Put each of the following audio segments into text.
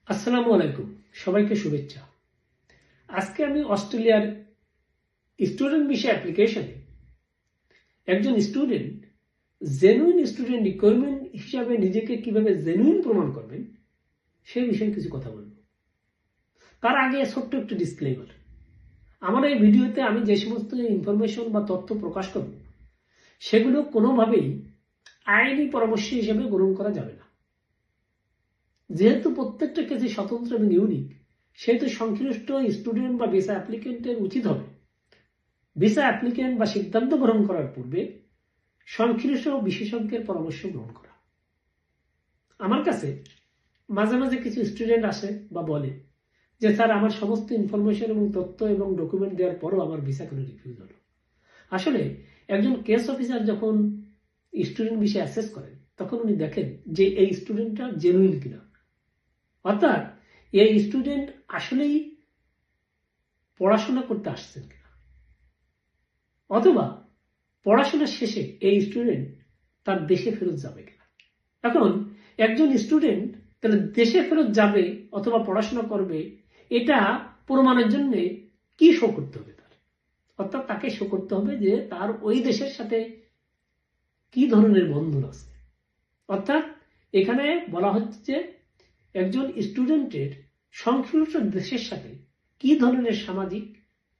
আসসালামু আলাইকুম, সবাইকে শুভেচ্ছা। আজকে আমি অস্ট্রেলিয়ার স্টুডেন্ট ভিসা অ্যাপ্লিকেশনে একজন স্টুডেন্ট জেনুইন স্টুডেন্ট রিকোয়ারমেন্ট হিসাবে নিজেকে কিভাবে জেনুইন প্রমাণ করবেন সেই বিষয়ে কিছু কথা বলব। তার আগে ছোট্ট একটু ডিসক্লেমার। আমার এই ভিডিওতে আমি যে সমস্ত ইনফরমেশন বা তথ্য প্রকাশ করব সেগুলো কোনোভাবেই আইনি পরামর্শ হিসেবে গ্রহণ করা যাবে না। যেহেতু প্রত্যেকটা কেসে স্বতন্ত্র এবং ইউনিক, সেহেতু সংশ্লিষ্ট স্টুডেন্ট বা ভিসা অ্যাপ্লিকেন্টের উচিত হবে ভিসা অ্যাপ্লিকেন্ট বা সিদ্ধান্ত গ্রহণ করার পূর্বে সংশ্লিষ্ট বিশেষজ্ঞের পরামর্শ গ্রহণ করা। আমার কাছে মাঝে মাঝে কিছু স্টুডেন্ট আসে বা বলে যে স্যার, আমার সমস্ত ইনফরমেশন এবং তথ্য এবং ডকুমেন্ট দেওয়ার পরও আমার ভিসা কেন রিফিউজ হলো। আসলে একজন কেস অফিসার যখন স্টুডেন্ট ভিসা অ্যাসেস করেন তখন উনি দেখেন যে এই স্টুডেন্টটা জেনুইন কিনা, অর্থাৎ এই স্টুডেন্ট আসলেই পড়াশোনা করতে আসছেন কিনা, অথবা পড়াশোনা শেষে এই স্টুডেন্ট তার দেশে ফেরত যাবে কিনা। এখন একজন স্টুডেন্ট তাহলে দেশে ফেরত যাবে অথবা পড়াশোনা করবে, এটা প্রমাণের জন্য কি শো করতে হবে তার, অর্থাৎ তাকে শো করতে হবে যে তার ওই দেশের সাথে কি ধরনের বন্ধন আছে। অর্থাৎ এখানে বলা হচ্ছে যে একজন স্টুডেন্টের সংশ্লিষ্ট দেশের সাথে কি ধরনের সামাজিক,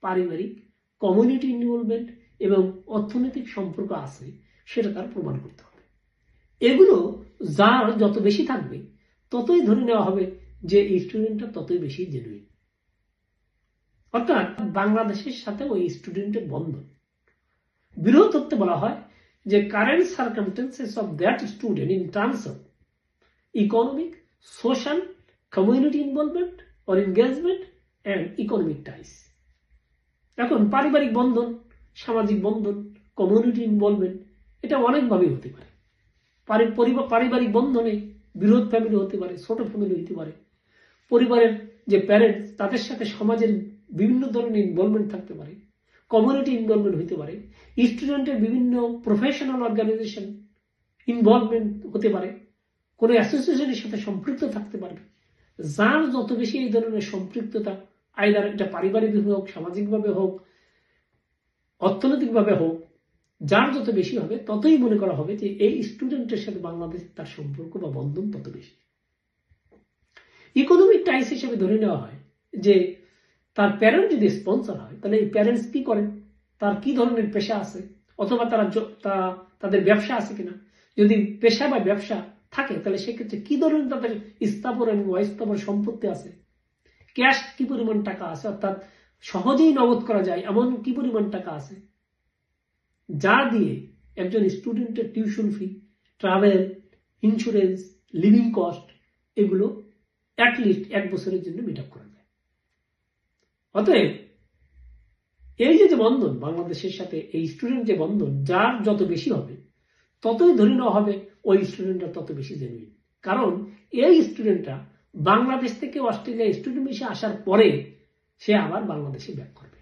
পারিবারিক, কমিউনিটি ইনভলভমেন্ট এবং অর্থনৈতিক সম্পর্ক আছে সেটা তার প্রমাণ করতে হবে। এগুলো যার যত বেশি থাকবে ততই ধরে নেওয়া হবে যে এই স্টুডেন্টটা ততই বেশি জেনুইন। অর্থাৎ বাংলাদেশের সাথে ওই স্টুডেন্টের বন্ধন বিরোধ করতে বলা হয় যে current circumstances of that student in terms of economic, social, community involvement or engagement and economic ties. এখন পারিবারিক বন্ধন, সামাজিক বন্ধন, কমিউনিটি ইনভলভমেন্ট এটা অনেকভাবে হতে পারে। পারিবারিক বন্ধনে বিরোধ ফ্যামিলি হতে পারে, ছোট ফ্যামিলি হতে পারে, পরিবারের যে প্যারেন্টস তাদের সাথে সমাজের বিভিন্ন ধরনের ইনভলভমেন্ট থাকতে পারে, কমিউনিটি ইনভলভমেন্ট হতে পারে, স্টুডেন্টের বিভিন্ন প্রফেশনাল অর্গানাইজেশন ইনভলভমেন্ট হতে পারে, কোনো অ্যাসোসিয়েশনের সাথে সম্পৃক্ত থাকতে পারবে। যার যত বেশি এই ধরনের সম্পৃক্ততা, আইদার এটা পারিবারিকভাবে হোক, সামাজিকভাবে হোক, অর্থনৈতিকভাবে হোক, যার যত বেশি হবে ততই মনে করা হবে যে এই স্টুডেন্টের সাথে বাংলাদেশ তার সম্পর্ক বা বন্ধন তত বেশি। ইকোনমিক টাইস হিসেবে ধরে নেওয়া হয় যে তার প্যারেন্ট যদি স্পন্সর হয় তাহলে এই প্যারেন্টস কি করেন, তার কি ধরনের পেশা আছে, অথবা তাদের ব্যবসা আছে কিনা। যদি পেশা বা ব্যবসা থাকে তাহলে সেক্ষেত্রে কি ধরনের তাদের স্থাবর এবং অস্থাবর সম্পত্তি আছে, ক্যাশ কি পরিমাণ টাকা আছে, অর্থাৎ সহজেই নগদ করা যায় এমন কি পরিমাণ টাকা আছে, যা দিয়ে একজন স্টুডেন্টের tuition fee, travel, insurance, living cost এগুলো অ্যাটলিস্ট 1 বছরের জন্য মিট আপ করা যায়। অতএব এই যে বন্ধন বাংলাদেশের সাথে এই স্টুডেন্ট যে বন্ধন, যার যত বেশি হবে ততই ধরে নেওয়া হবে ওই স্টুডেন্টটা তত বেশি জেনুইন। কারণ এই স্টুডেন্টটা বাংলাদেশ থেকে অস্ট্রেলিয়া স্টুডেন্ট ভিসা আসার পরে সে আবার বাংলাদেশে ব্যাক করবে।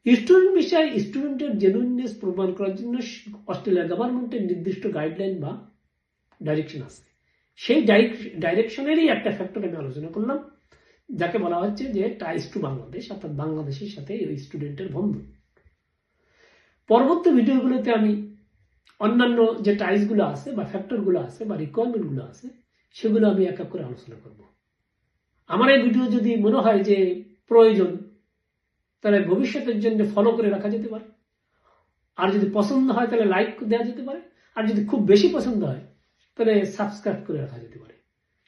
স্টুডেন্ট ভিসায় স্টুডেন্টের জেনুইননেস প্রমাণ করার জন্য অস্ট্রেলিয়া গভর্নমেন্টের নির্দিষ্ট গাইডলাইন বা ডাইরেকশন আছে। সেই ডাইরেকশনেরই একটা ফ্যাক্টর আমি আলোচনা করলাম, যাকে বলা হচ্ছে যে টাইস টু বাংলাদেশ, অর্থাৎ বাংলাদেশের সাথে ওই স্টুডেন্টের বন্ধন। পরবর্তী ভিডিওগুলোতে আমি অন্যান্য যে টাইসগুলো আছে বা ফ্যাক্টরগুলো আছে বা রিকোয়ারমেন্টগুলো আছে সেগুলো আমি এক এক করে আলোচনা করব। আমার এই ভিডিও যদি মনে হয় যে প্রয়োজন তাহলে ভবিষ্যতের জন্য ফলো করে রাখা যেতে পারে, আর যদি পছন্দ হয় তাহলে লাইক দেওয়া যেতে পারে, আর যদি খুব বেশি পছন্দ হয় তাহলে সাবস্ক্রাইব করে রাখা যেতে পারে।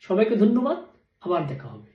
সবাইকে ধন্যবাদ, আবার দেখা হবে।